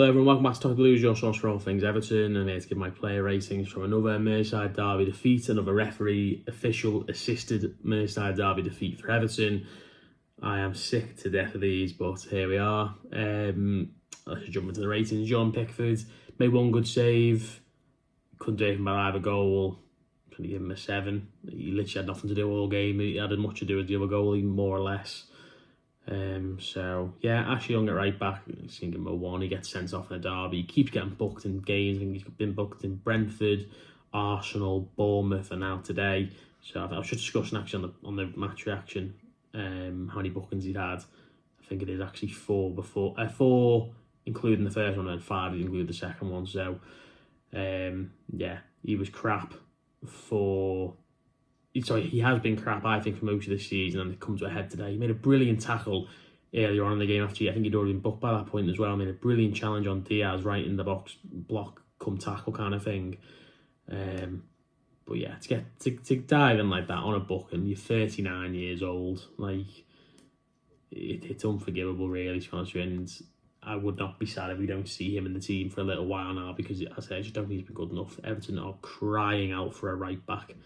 Hello everyone, welcome back to Talk Blues, your source for all things Everton. I'm here to give my player ratings from another Merseyside derby defeat, another referee official assisted Merseyside derby defeat for Everton. I am sick to death of these, but here we are. Let's jump into the ratings. John Pickford made one good save, couldn't do anything by either goal. Can give him a 7. He literally had nothing to do all game. He had as much to do with the other goal, more or less. So yeah, Ashley Young at right back, he's going to give him a 1. He gets sent off in a derby. He keeps getting booked in games. I think he's been booked in Brentford, Arsenal, Bournemouth, and now today. So I was just discussing actually on the match reaction how many bookings he'd had. I think it is actually 4 before 4 including the first one, and 5 including the second one. So yeah, he was crap for. Sorry, he has been crap, I think, for most of this season, and it comes to a head today. He made a brilliant tackle earlier on in the game after I think he'd already been booked by that point as well. Made a brilliant challenge on Diaz right in the box, block, come tackle kind of thing. But yeah, to dive in like that on a book, and you're 39 years old, like it's unforgivable, really, to be honest with you. And I would not be sad if we don't see him in the team for a little while now, because I just don't think he's been good enough. Everton are crying out for a right back.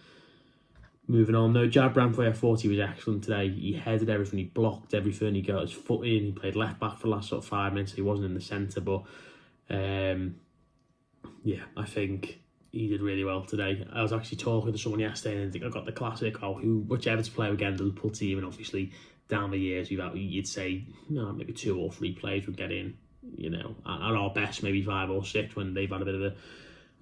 Moving on though, Jad Bramford, I thought he was excellent today. He headed everything, he blocked everything, he got his foot in, he played left back for the last sort of 5 minutes, so he wasn't in the centre, but yeah, I think he did really well today. I was actually talking to someone yesterday, and I think I got the classic, which Everton player again, the Liverpool team, and obviously down the years you'd say maybe 2 or 3 players would get in, at our best maybe 5 or 6 when they've had a bit of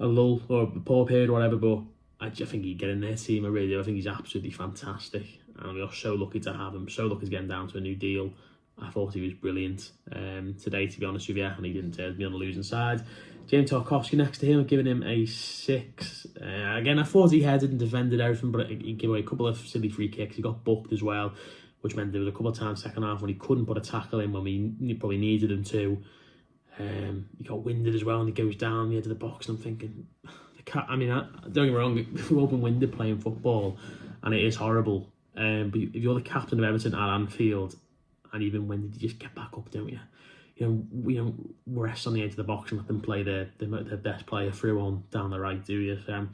a lull or a poor period or whatever, but I think he'd get in their team. I really do. I think he's absolutely fantastic, and we're so lucky to have him. So lucky to get him down to a new deal. I thought he was brilliant today, to be honest with you, and he didn't be on the losing side. James Tarkowski next to him, I've given him a 6. Again, I thought he headed and defended everything, but he gave away a couple of silly free kicks. He got booked as well, which meant there was a couple of times second half when he couldn't put a tackle in when we probably needed him to. He got winded as well, and he goes down the edge of the box, and I'm thinking, don't get me wrong, we're open-winded playing football, and it is horrible. But if you're the captain of Everton at Anfield, and even winded, you just get back up, don't you? We don't rest on the edge of the box and let them play their best player through on down the right, do you? So,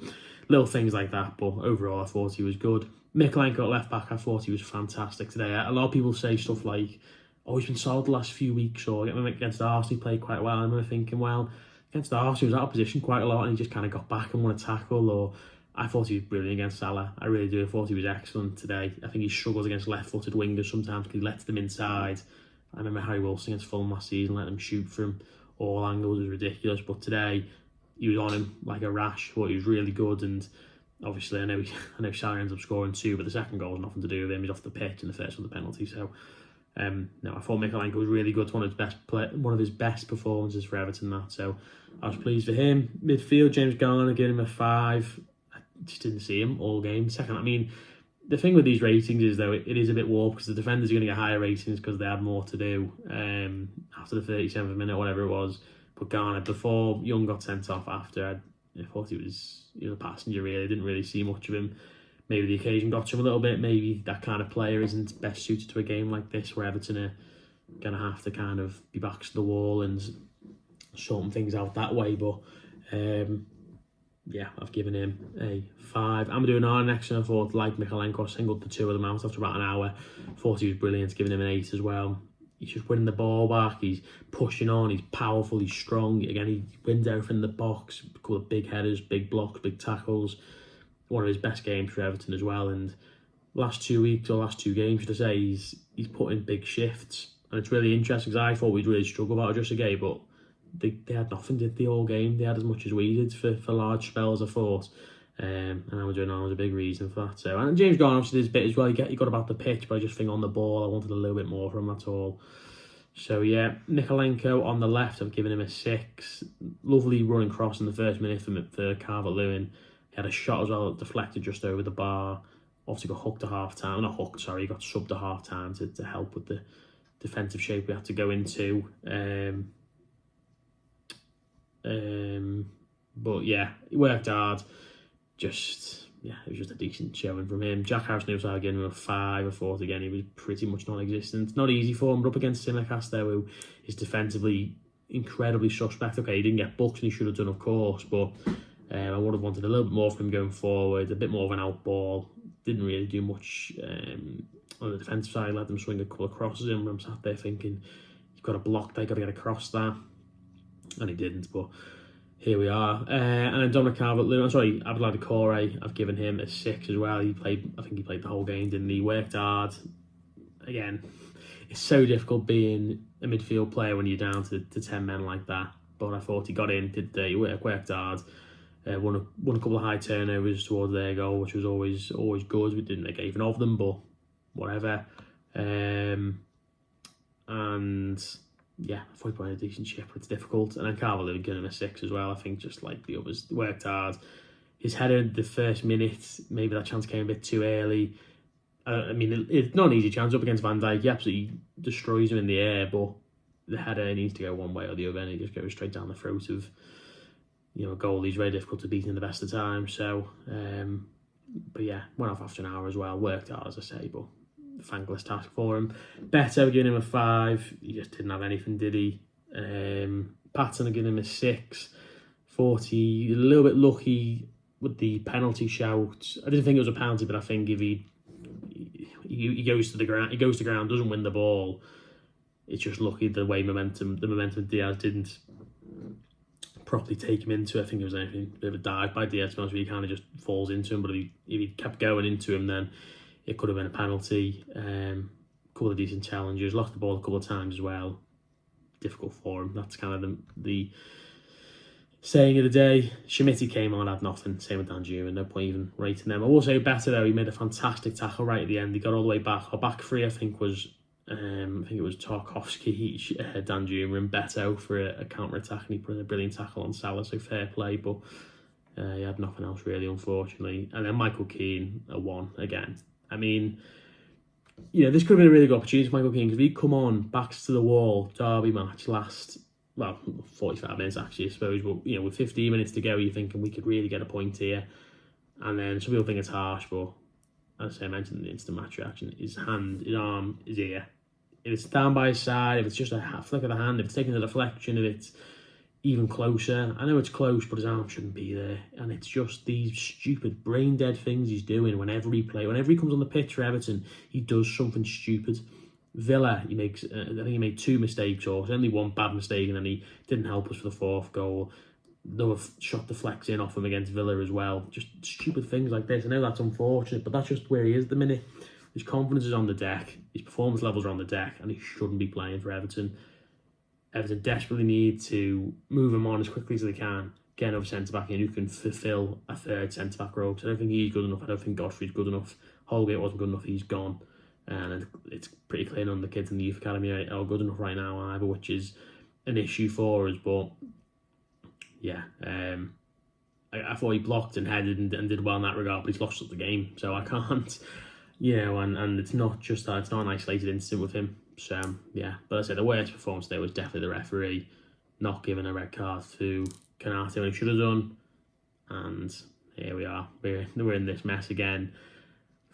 little things like that, but overall I thought he was good. Mikalenko at left back, I thought he was fantastic today. A lot of people say stuff like, he's been solid the last few weeks, or against Arsenal he played quite well. I remember thinking, well, against Arsenal he was out of position quite a lot, and he just kind of got back and won a tackle. Or I thought he was brilliant against Salah. I really do. I thought he was excellent today. I think he struggles against left-footed wingers sometimes because he lets them inside. I remember Harry Wilson against Fulham last season, let them shoot from all angles. It was ridiculous. But today he was on him like a rash. Thought he was really good, and obviously I know Salah ends up scoring 2, but the second goal has nothing to do with him. He's off the pitch, and the first was the penalty. So no, I thought Mikalenko was really good. One of his best performances for Everton. So I was pleased for him. Midfield, James Garner, gave him a 5. I just didn't see him all game. Second, the thing with these ratings is, though, it is a bit warped because the defenders are going to get higher ratings because they had more to do after the 37th minute, whatever it was. But Garner, before Young got sent off after, I thought he was a passenger, really. Didn't really see much of him. Maybe the occasion got to him a little bit. Maybe that kind of player isn't best suited to a game like this, where Everton are going to have to kind of be backs to the wall and sorting things out that way. But yeah, I've given him a 5. I'm doing our next, and I thought, like Mikalenko, I singled the 2 of them out after about an hour. Thought he was brilliant, giving him an 8 as well. He's just winning the ball back, he's pushing on, he's powerful, he's strong. Again, he wins everything in the box, a couple of big headers, big blocks, big tackles. One of his best games for Everton as well. And last 2 weeks, or last 2 games, should I say, he's put in big shifts. And it's really interesting, because I thought we'd really struggle about just a game, but they had nothing, did they, all game? They had as much as we did for large spells, I thought. And Amadou was a big reason for that. So, and James Garner obviously did his bit as well. He got about the pitch, but I just think on the ball, I wanted a little bit more from him, that's all. So yeah, Mikalenko on the left, I've given him a 6. Lovely running cross in the first minute for Calvert-Lewin. He had a shot as well that deflected just over the bar. Obviously got hooked to half-time. Not hooked, sorry. He got subbed to half-time to help with the defensive shape we had to go into. But yeah, he worked hard. It was just a decent showing from him. Jack Harrison-Newside again with a 5. I thought again he was pretty much non-existent. Not easy for him, but up against Simicast there, who is defensively incredibly suspect. Okay, he didn't get booked and he should have done, of course, but I would have wanted a little bit more from him going forward, a bit more of an out ball. Didn't really do much on the defensive side, let them swing a couple of crosses in, but I'm sat there thinking, you've got to block there, got to get across that, and he didn't, but here we are. And then Dominic Calvert-Lewin, Abdoulaye Doucouré, I've given him a 6 as well. I think he played the whole game, didn't he? Worked hard. Again, it's so difficult being a midfield player when you're down to 10 men like that, but I thought he got in, did the worked hard. Won a couple of high turnovers towards their goal, which was always good. We didn't make even of them, but whatever. And yeah, I thought he played a decent ship, but it's difficult. And then Calvert-Lewin gave him a 6 as well. I think just like the others, worked hard. His header, the first minute, maybe that chance came a bit too early. I mean, it's not an easy chance up against Van Dijk. He absolutely destroys him in the air, but the header needs to go one way or the other, and he just goes straight down the throat of, you know, a goal. He's very difficult to beat in the best of times. So, but yeah, went off after an hour as well. Worked hard, as I say, but thankless task for him. Beto, giving him a 5. He just didn't have anything, did he? Patton, giving him a 6. 40, a little bit lucky with the penalty shout. I didn't think it was a penalty, but I think if he goes to the ground, doesn't win the ball. It's just lucky the way the momentum of Diaz didn't properly take him into. I think it was a bit of a dive by Diaz, where he kind of just falls into him. But if he kept going into him, then it could have been a penalty. Couple of decent challenges. Lost the ball a couple of times as well. Difficult for him. That's kind of the saying of the day. Schmidt came on, had nothing. Same with Danjuma, no point even rating them. I will say better though, he made a fantastic tackle right at the end. He got all the way back. Our back three, I think it was Tarkowski, Danjuma and Beto for a counter-attack, and he put a brilliant tackle on Salah, so fair play, but he had nothing else really, unfortunately. And then Michael Keane, a 1 again. I mean, you know, this could have been a really good opportunity for Michael Keane, because if he'd come on, backs to the wall, derby match, 45 minutes actually, I suppose, but you know, with 15 minutes to go, you're thinking we could really get a point here. And then some people think it's harsh, but as I mentioned in the instant match reaction, his hand, his arm, his ear. If it's down by his side, if it's just a flick of the hand, if it's taking the deflection, if it's even closer, I know it's close, but his arm shouldn't be there. And it's just these stupid, brain-dead things he's doing whenever he comes on the pitch for Everton, he does something stupid. Villa, I think he made 2 mistakes, or only one bad mistake, and then he didn't help us for the 4th goal. Another shot deflects in off him against Villa as well. Just stupid things like this. I know that's unfortunate, but that's just where he is at the minute. His confidence is on the deck, his performance levels are on the deck, and he shouldn't be playing for Everton. Everton desperately need to move him on as quickly as they can, get another centre-back in who can fulfil a 3rd centre-back role. So I don't think he's good enough. I don't think Godfrey's good enough. Holgate wasn't good enough. He's gone. And it's pretty clear on the kids in the youth academy are good enough right now either, which is an issue for us. But yeah, I thought he blocked and headed and did well in that regard, but he's lost up the game, so I can't, you know, and it's not just that, it's not an isolated incident with him. So yeah, but I say the worst performance there was definitely the referee not giving a red card to Canate when he should have done. And here we are, we're in this mess again,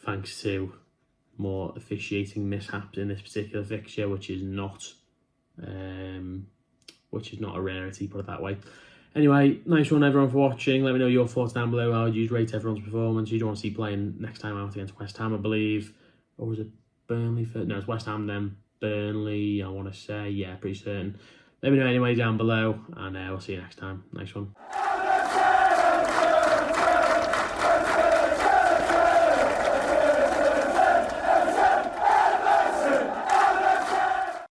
thanks to more officiating mishaps in this particular fixture, which is not a rarity, put it that way. Anyway, nice one everyone for watching. Let me know your thoughts down below. How would you rate everyone's performance? Who do you want to see playing next time out against West Ham, I believe? Or was it Burnley? No, it's West Ham then. Burnley, I want to say. Yeah, pretty certain. Let me know anyway down below, and we'll see you next time. Nice one.